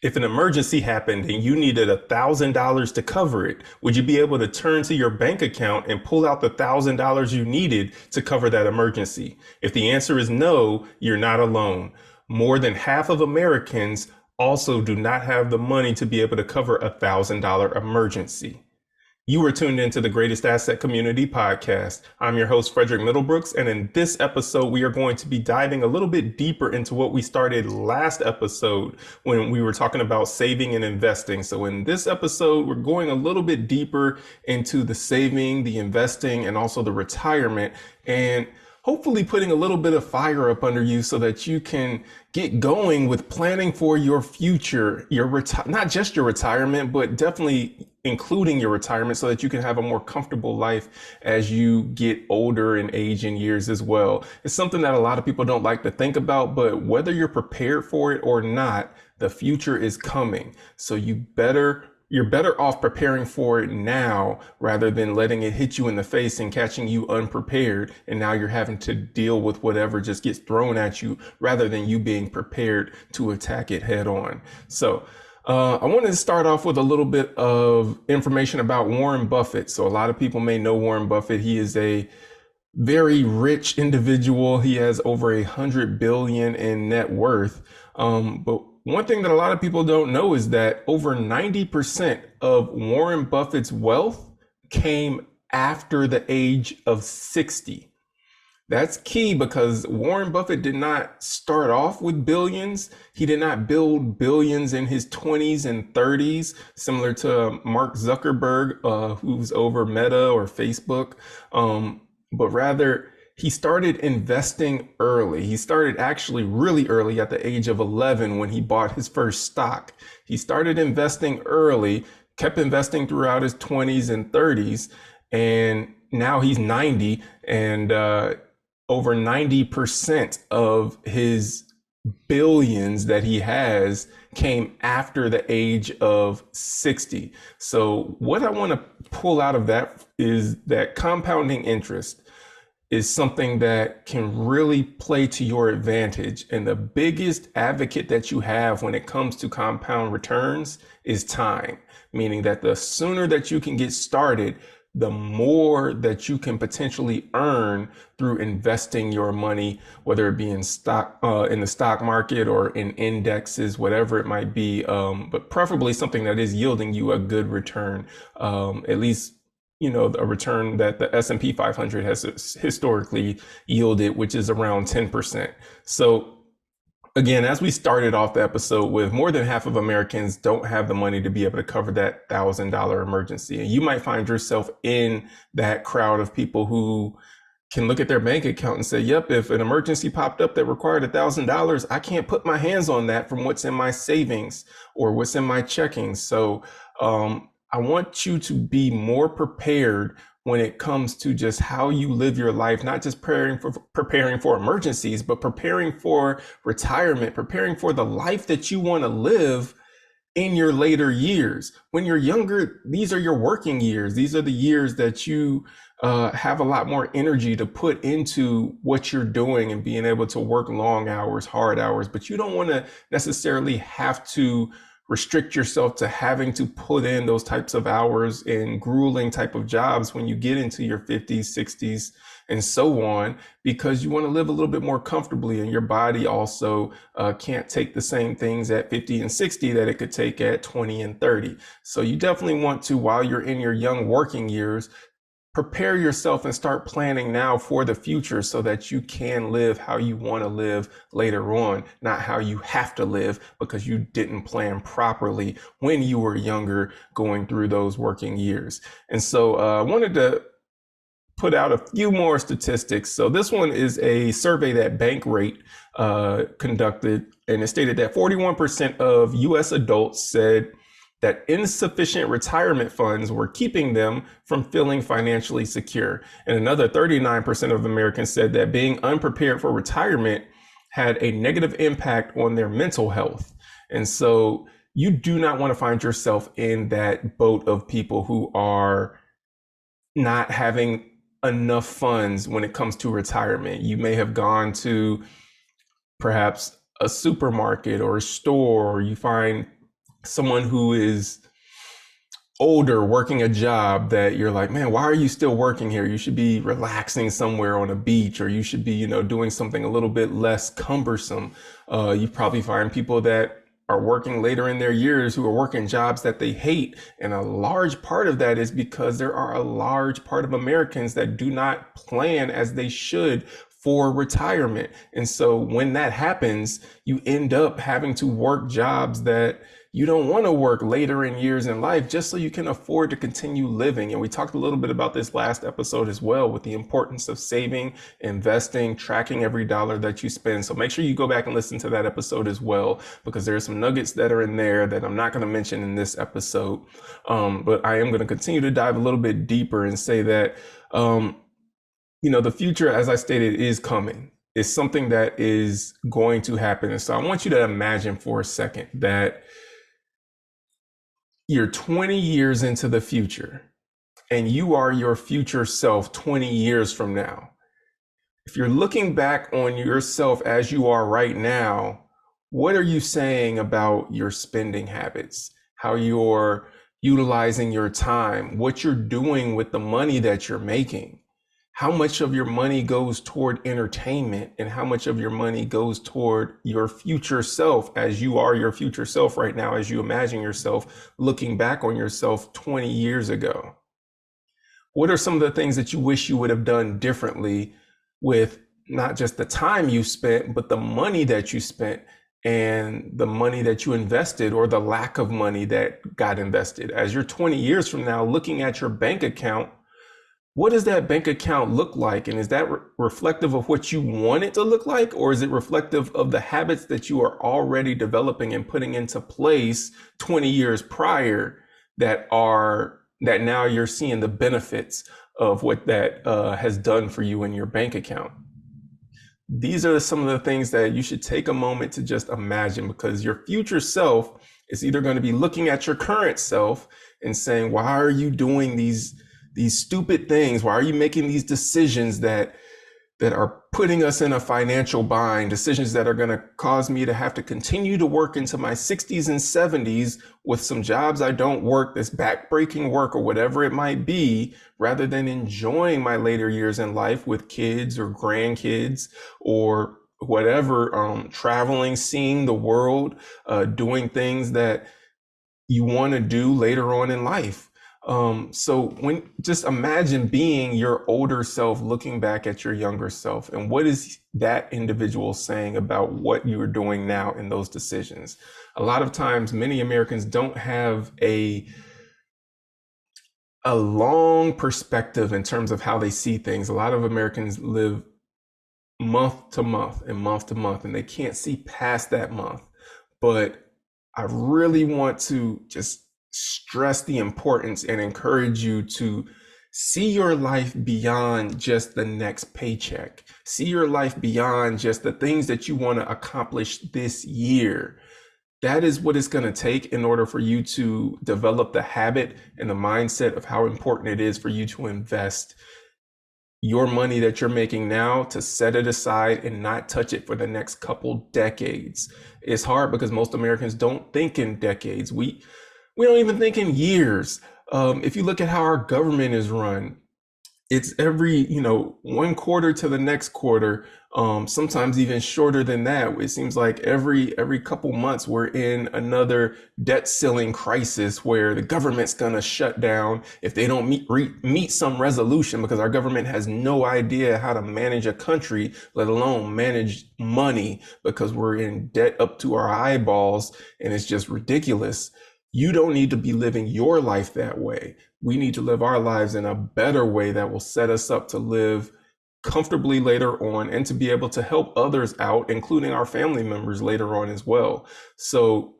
If an emergency happened and you needed $1,000 to cover it, would you be able to turn to your bank account and pull out the $1,000 you needed to cover that emergency? If the answer is no, you're not alone. More than half of Americans also do not have the money to be able to cover a $1,000 emergency. You are tuned into the Greatest Asset Community Podcast. I'm your host, Frederick Middlebrooks, and in this episode, we are going to be diving a little bit deeper into what we started last episode when we were talking about saving and investing. So in this episode, we're going a little bit deeper into the saving, the investing, and also the retirement, and hopefully putting a little bit of fire up under you so that you can get going with planning for your future, not just your retirement, but definitely including your retirement so that you can have a more comfortable life as you get older and age in years as well. It's something that a lot of people don't like to think about, but whether you're prepared for it or not, the future is coming. So you're better off preparing for it now rather than letting it hit you in the face and catching you unprepared. And now you're having to deal with whatever just gets thrown at you rather than you being prepared to attack it head on. So I wanted to start off with a little bit of information about Warren Buffett. So a lot of people may know Warren Buffett. He is a very rich individual. He has over 100 billion in net worth. But one thing that a lot of people don't know is that over 90% of Warren Buffett's wealth came after the age of 60. That's key because Warren Buffett did not start off with billions. He did not build billions in his 20s and 30s, similar to Mark Zuckerberg, who's over Meta or Facebook. But rather, he started investing early. He started actually really early at the age of 11 when he bought his first stock. He started investing early, kept investing throughout his 20s and 30s, and now he's 90, and over 90% of his billions that he has came after the age of 60. So what I want to pull out of that is that compounding interest is something that can really play to your advantage. And the biggest advocate that you have when it comes to compound returns is time, meaning that the sooner that you can get started, the more that you can potentially earn through investing your money, whether it be in stock, in the stock market or in indexes, whatever it might be, but preferably something that is yielding you a good return, at least a return that the S&P 500 has historically yielded, which is around 10%. So again, as we started off the episode with, more than half of Americans don't have the money to be able to cover that $1,000 emergency. And you might find yourself in that crowd of people who can look at their bank account and say, yep, if an emergency popped up that required $1,000, I can't put my hands on that from what's in my savings or what's in my checking. So I want you to be more prepared when it comes to just how you live your life, not just preparing for emergencies, but preparing for retirement, preparing for the life that you want to live in your later years. When you're younger, these are your working years. These are the years that you have a lot more energy to put into what you're doing and being able to work long hours, hard hours, but you don't want to necessarily have to restrict yourself to having to put in those types of hours in grueling type of jobs when you get into your 50s, 60s, and so on, because you want to live a little bit more comfortably, and your body also can't take the same things at 50 and 60 that it could take at 20 and 30. So you definitely want to, while you're in your young working years, prepare yourself and start planning now for the future so that you can live how you want to live later on, not how you have to live because you didn't plan properly when you were younger going through those working years. And so I wanted to put out a few more statistics. So this one is a survey that Bankrate conducted, and it stated that 41% of US adults said that insufficient retirement funds were keeping them from feeling financially secure. And another 39% of Americans said that being unprepared for retirement had a negative impact on their mental health. And so you do not want to find yourself in that boat of people who are not having enough funds when it comes to retirement. You may have gone to perhaps a supermarket or a store, or you find someone who is older working a job that you're like, man, why are you still working here? You should be relaxing somewhere on a beach, or you should be, doing something a little bit less cumbersome. You probably find people that are working later in their years who are working jobs that they hate. And a large part of that is because there are a large part of Americans that do not plan as they should for retirement. And so when that happens, you end up having to work jobs that you don't want to work later in years in life just so you can afford to continue living. And we talked a little bit about this last episode as well, with the importance of saving, investing, tracking every dollar that you spend. So make sure you go back and listen to that episode as well, because there are some nuggets that are in there that I'm not going to mention in this episode. But I am going to continue to dive a little bit deeper and say that, the future, as I stated, is coming. It's something that is going to happen. And so I want you to imagine for a second that you're 20 years into the future and you are your future self 20 years from now. If you're looking back on yourself as you are right now, what are you saying about your spending habits, how you're utilizing your time, what you're doing with the money that you're making? How much of your money goes toward entertainment, and how much of your money goes toward your future self as you are your future self right now, as you imagine yourself looking back on yourself 20 years ago? What are some of the things that you wish you would have done differently with not just the time you spent, but the money that you spent and the money that you invested, or the lack of money that got invested? As you're 20 years from now looking at your bank account, what does that bank account look like? And is that reflective of what you want it to look like? Or is it reflective of the habits that you are already developing and putting into place 20 years prior that now you're seeing the benefits of what that has done for you in your bank account? These are some of the things that you should take a moment to just imagine, because your future self is either going to be looking at your current self and saying, why are you doing these stupid things? Why are you making these decisions that are putting us in a financial bind, decisions that are going to cause me to have to continue to work into my 60s and 70s with some jobs I don't work, this backbreaking work or whatever it might be, rather than enjoying my later years in life with kids or grandkids or whatever, traveling, seeing the world, doing things that you want to do later on in life. So just imagine being your older self looking back at your younger self, and what is that individual saying about what you are doing now in those decisions? A lot of times, many Americans don't have a long perspective in terms of how they see things. A lot of Americans live month to month and month to month, and they can't see past that month. But I really want to just stress the importance and encourage you to see your life beyond just the next paycheck. See your life beyond just the things that you want to accomplish this year. That is what it's going to take in order for you to develop the habit and the mindset of how important it is for you to invest your money that you're making now, to set it aside and not touch it for the next couple decades. It's hard because most Americans don't think in decades. We don't even think in years. If you look at how our government is run, it's every, one quarter to the next quarter, sometimes even shorter than that. It seems like every couple months we're in another debt ceiling crisis where the government's gonna shut down if they don't meet some resolution, because our government has no idea how to manage a country, let alone manage money, because we're in debt up to our eyeballs and it's just ridiculous. You don't need to be living your life that way. We need to live our lives in a better way that will set us up to live comfortably later on and to be able to help others out, including our family members later on as well. So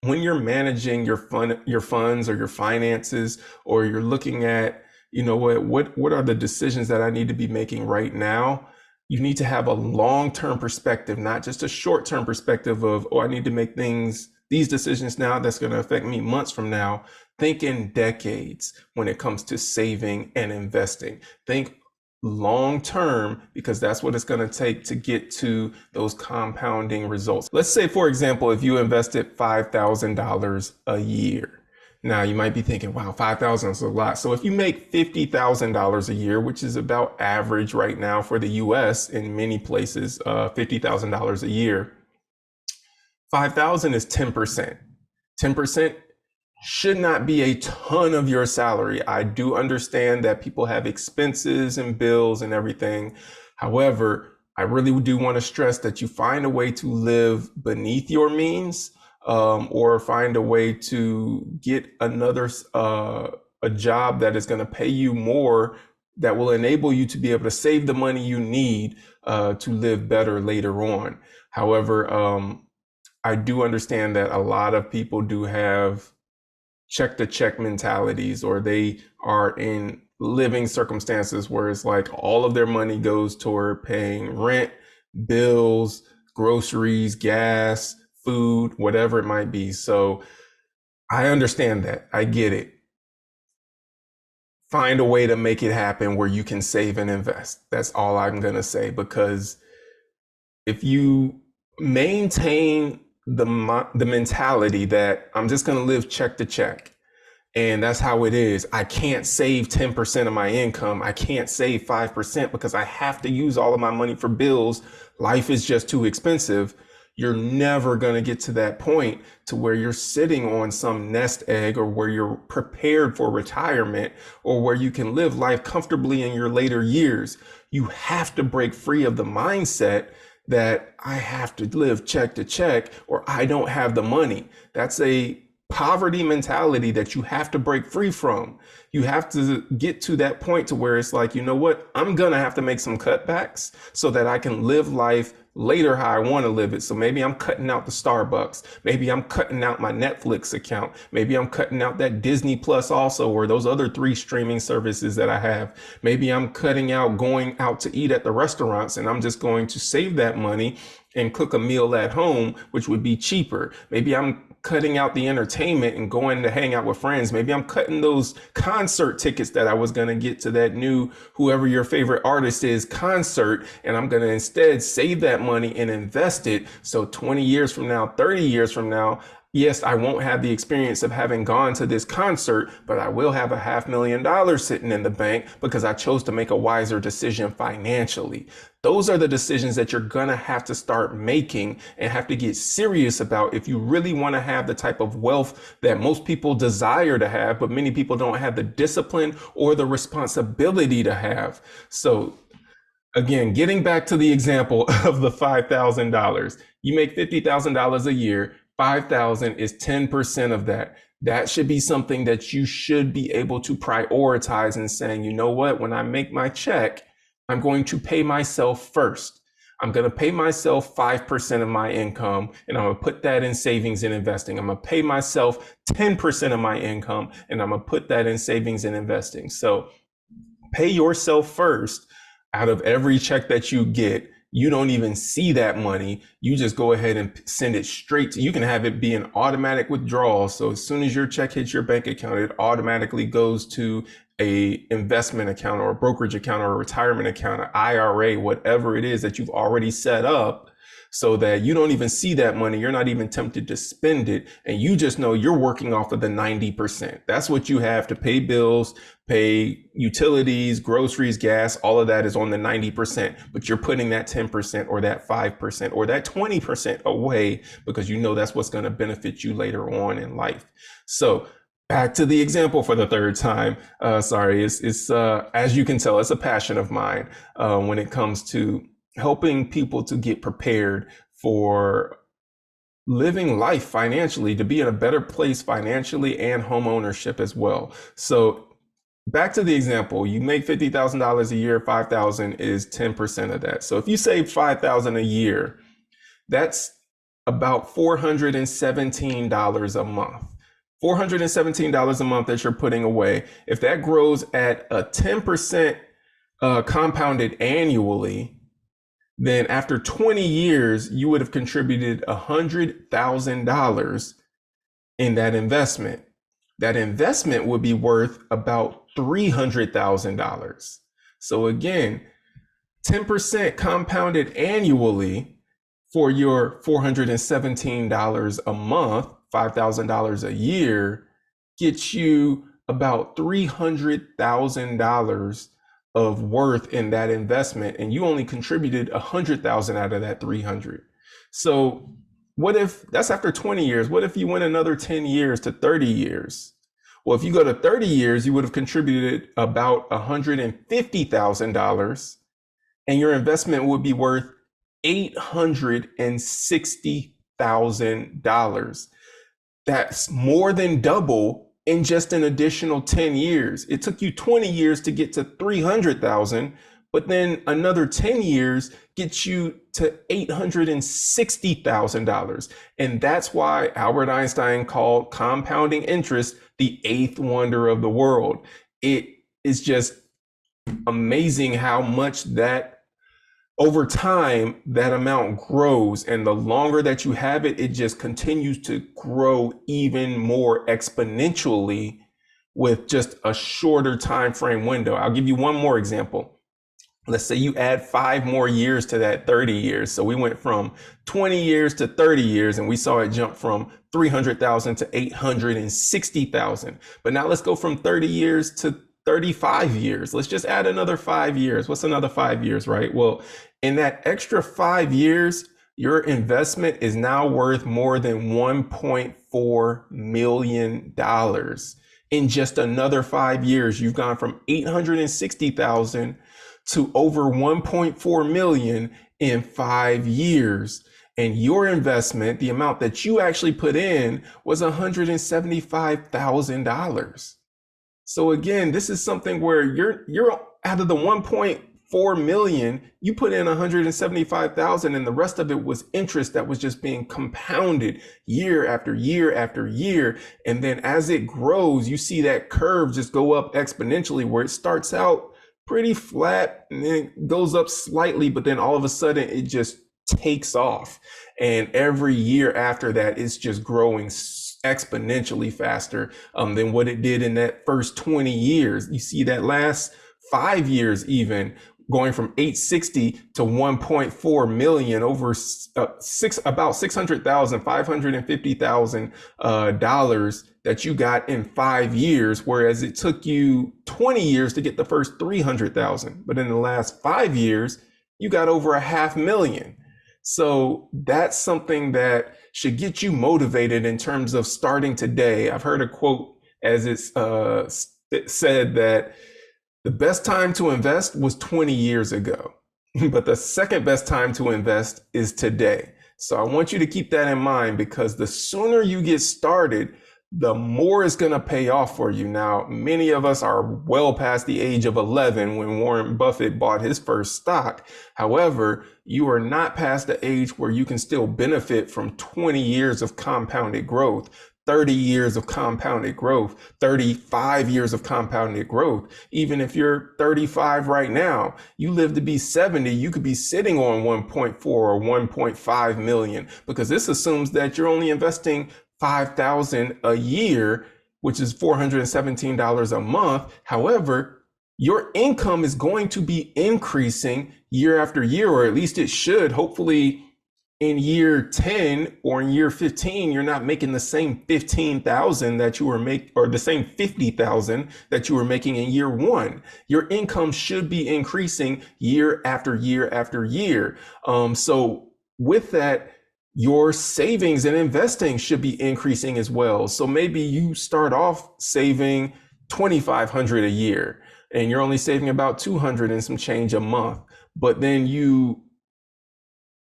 when you're managing your funds or your finances, or you're looking at, what are the decisions that I need to be making right now? You need to have a long-term perspective, not just a short-term perspective of, I need to make these decisions now that's going to affect me months from now. Think in decades when it comes to saving and investing. Think long term, because that's what it's going to take to get to those compounding results. Let's say, for example, if you invested $5,000 a year. Now you might be thinking, wow, 5,000 is a lot. So if you make $50,000 a year, which is about average right now for the US in many places, $50,000 a year, 5,000 is 10%. 10% should not be a ton of your salary. I do understand that people have expenses and bills and everything. However, I really do want to stress that you find a way to live beneath your means, or find a way to get another a job that is going to pay you more, that will enable you to be able to save the money you need to live better later on. However, I do understand that a lot of people do have check to check mentalities, or they are in living circumstances where it's like all of their money goes toward paying rent, bills, groceries, gas, food, whatever it might be. So I understand that. I get it. Find a way to make it happen where you can save and invest. That's all I'm going to say, because if you maintain the mentality that I'm just going to live check to check, and that's how it is. I can't save 10% of my income. I can't save 5% because I have to use all of my money for bills. Life is just too expensive. You're never going to get to that point to where you're sitting on some nest egg, or where you're prepared for retirement, or where you can live life comfortably in your later years. You have to break free of the mindset that I have to live check to check, or I don't have the money. That's a poverty mentality that you have to break free from. You have to get to that point to where it's like, you know what? I'm going to have to make some cutbacks so that I can live life later how I want to live it. So maybe I'm cutting out the Starbucks. Maybe I'm cutting out my Netflix account. Maybe I'm cutting out that Disney Plus also, or those other 3 streaming services that I have. Maybe I'm cutting out going out to eat at the restaurants, and I'm just going to save that money and cook a meal at home, which would be cheaper. Maybe I'm cutting out the entertainment and going to hang out with friends. Maybe I'm cutting those concert tickets that I was going to get to that new whoever your favorite artist is concert, and I'm going to instead save that money and invest it. So 20 years from now, 30 years from now, yes, I won't have the experience of having gone to this concert, but I will have $500,000 sitting in the bank because I chose to make a wiser decision financially. Those are the decisions that you're going to have to start making and have to get serious about if you really want to have the type of wealth that most people desire to have, but many people don't have the discipline or the responsibility to have. So again, getting back to the example of the $5,000, you make $50,000 a year, 5,000 is 10% of that. That should be something that you should be able to prioritize and saying, you know what, when I make my check, I'm going to pay myself first. I'm going to pay myself 5% of my income, and I'm going to put that in savings and investing. I'm going to pay myself 10% of my income, and I'm going to put that in savings and investing. So pay yourself first. Out of every check that you get, you don't even see that money. You just go ahead and send it straight to, you can have it be an automatic withdrawal. So as soon as your check hits your bank account, it automatically goes to a investment account or a brokerage account or a retirement account, an IRA, whatever it is that you've already set up, so that you don't even see that money. You're not even tempted to spend it. And you just know you're working off of the 90%. That's what you have to pay bills, pay utilities, groceries, gas, all of that is on the 90%, but you're putting that 10% or that 5% or that 20% away because you know that's what's going to benefit you later on in life. So back to the example for the third time. Sorry, it's as you can tell, it's a passion of mine when it comes to helping people to get prepared for living life financially, to be in a better place financially and home ownership as well. So back to the example, you make $50,000 a year, 5,000 is 10% of that. So if you save 5,000 a year, that's about $417 a month. $417 a month that you're putting away. If that grows at a 10% compounded annually, then after 20 years, you would have contributed $100,000 in that investment. That investment would be worth about $300,000. So again, 10% compounded annually for your $417 a month, $5,000 a year, gets you about $300,000 of worth in that investment, and you only contributed 100,000 out of that 300. So what if that's after 20 years? What if you went another 10 years to 30 years? Well, if you go to 30 years, you would have contributed about $150,000, and your investment would be worth $860,000. That's more than double in just an additional 10 years. It took you 20 years to get to 300,000, but then another 10 years gets you to $860,000. And that's why Albert Einstein called compounding interest the eighth wonder of the world. It is just amazing how much that over time, that amount grows, and the longer that you have it, it just continues to grow even more exponentially with just a shorter time frame window. I'll give you one more example. Let's say you add 5 more years to that 30 years. So we went from 20 years to 30 years, and we saw it jump from 300,000 to 860,000. But now let's go from 30 years to 35 years. Let's just add another 5 years. What's another 5 years, right? Well, in that extra 5 years, your investment is now worth more than $1.4 million. In just another 5 years, you've gone from 860,000 to over 1.4 million in 5 years. And your investment, the amount that you actually put in, was $175,000. So again, this is something where you're out of the 1.4 million, you put in 175,000, and the rest of it was interest that was just being compounded year after year after year. And then as it grows, you see that curve just go up exponentially, where it starts out pretty flat and then it goes up slightly, but then all of a sudden it just takes off. And every year after that, it's just growing exponentially faster than what it did in that first 20 years. You see that last 5 years, even going from 860 to 1.4 million, over about 600,000, $550,000 that you got in 5 years, whereas it took you 20 years to get the first 300,000. But in the last 5 years, you got over 500,000. So that's something that should get you motivated in terms of starting today. I've heard a quote as it said that the best time to invest was 20 years ago, but the second best time to invest is today. So I want you to keep that in mind, because the sooner you get started, the more it's going to pay off for you. Now, many of us are well past the age of 11 when Warren Buffett bought his first stock. However, you are not past the age where you can still benefit from 20 years of compounded growth, 30 years of compounded growth, 35 years of compounded growth. Even if you're 35 right now, you live to be 70, you could be sitting on 1.4 or 1.5 million, because this assumes that you're only investing $5,000 a year, which is $417 a month. However, your income is going to be increasing year after year, or at least it should. Hopefully in year 10 or in year 15, you're not making the same 15,000 that you were making, or the same 50,000 that you were making in year 1. Your income should be increasing year after year after year. So with that, your savings and investing should be increasing as well. So maybe you start off saving $2,500 a year, and you're only saving about $200 and some change a month. But then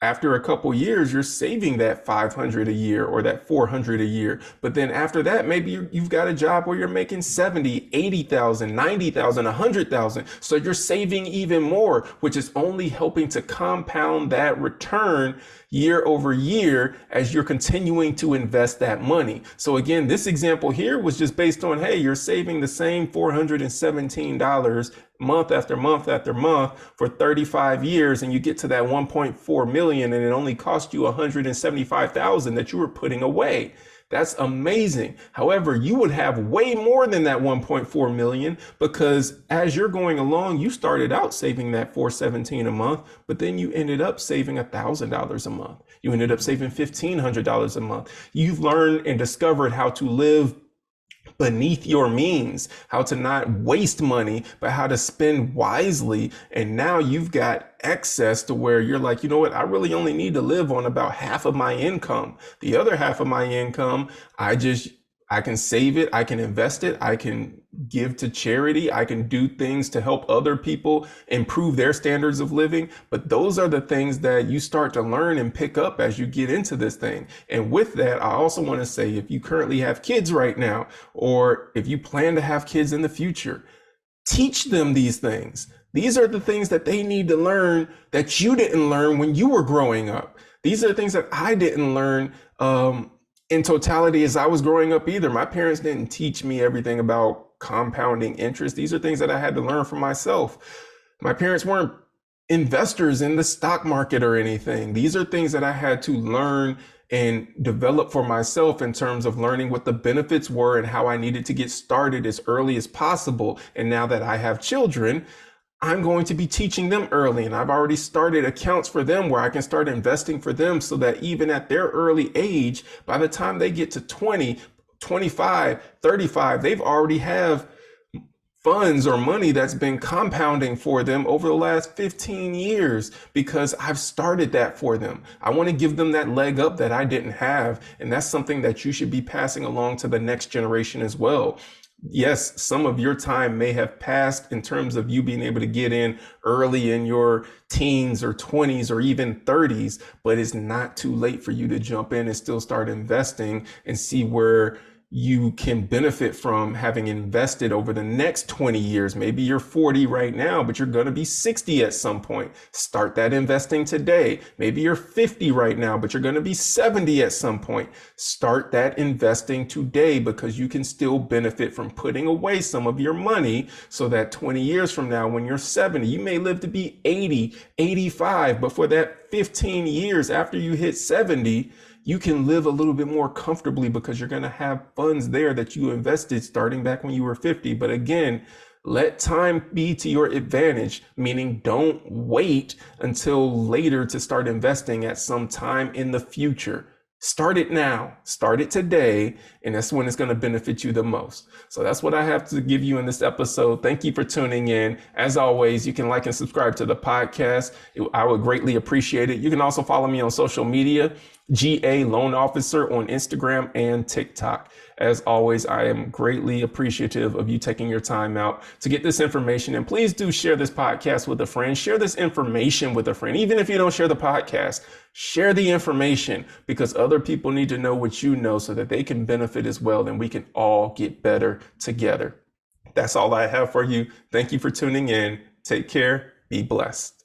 after a couple years, you're saving that $500 a year or that $400 a year. But then after that, maybe you've got a job where you're making 70, 80,000, 90,000, 100,000. So you're saving even more, which is only helping to compound that return year over year as you're continuing to invest that money. So again, this example here was just based on, hey, you're saving the same $417 month after month after month for 35 years, and you get to that 1.4 million, and it only cost you 175,000 that you were putting away. That's amazing. However, you would have way more than that 1.4 million because as you're going along, you started out saving that 417 a month, but then you ended up saving $1,000 a month. You ended up saving $1,500 a month. You've learned and discovered how to live beneath your means, how to not waste money, but how to spend wisely. And now you've got excess to where you're like, you know what? I really only need to live on about half of my income. The other half of my income, I can save it. I can invest it. I can give to charity. I can do things to help other people improve their standards of living. But those are the things that you start to learn and pick up as you get into this thing. And with that, I also want to say, if you currently have kids right now, or if you plan to have kids in the future, teach them these things. These are the things that they need to learn that you didn't learn when you were growing up. These are the things that I didn't learn in totality as I was growing up either. My parents didn't teach me everything about compounding interest. These are things that I had to learn for myself. My parents weren't investors in the stock market or anything. These are things that I had to learn and develop for myself in terms of learning what the benefits were and how I needed to get started as early as possible. And now that I have children, I'm going to be teaching them early, and I've already started accounts for them where I can start investing for them so that even at their early age, by the time they get to 20, 25, 35, they've already have funds or money that's been compounding for them over the last 15 years because I've started that for them. I want to give them that leg up that I didn't have. And that's something that you should be passing along to the next generation as well. Yes, some of your time may have passed in terms of you being able to get in early in your teens or 20s or even 30s, but it's not too late for you to jump in and still start investing and see where you can benefit from having invested over the next 20 years. Maybe you're 40 right now, but you're going to be 60 at some point. Start that investing today. Maybe you're 50 right now, but you're going to be 70 at some point. Start that investing today because you can still benefit from putting away some of your money so that 20 years from now, when you're 70, you may live to be 80, 85, but for that 15 years after you hit 70, you can live a little bit more comfortably because you're going to have funds there that you invested starting back when you were 50. But again, let time be to your advantage, meaning don't wait until later to start investing at some time in the future. Start it now, start it today, and that's when it's going to benefit you the most. So that's what I have to give you in this episode. Thank you for tuning in. As always, you can like and subscribe to the podcast. I would greatly appreciate it. You can also follow me on social media, GA Loan Officer on Instagram and TikTok. As always, I am greatly appreciative of you taking your time out to get this information. And please do share this podcast with a friend. Share this information with a friend. Even if you don't share the podcast, share the information because other people need to know what you know so that they can benefit as well. And we can all get better together. That's all I have for you. Thank you for tuning in. Take care. Be blessed.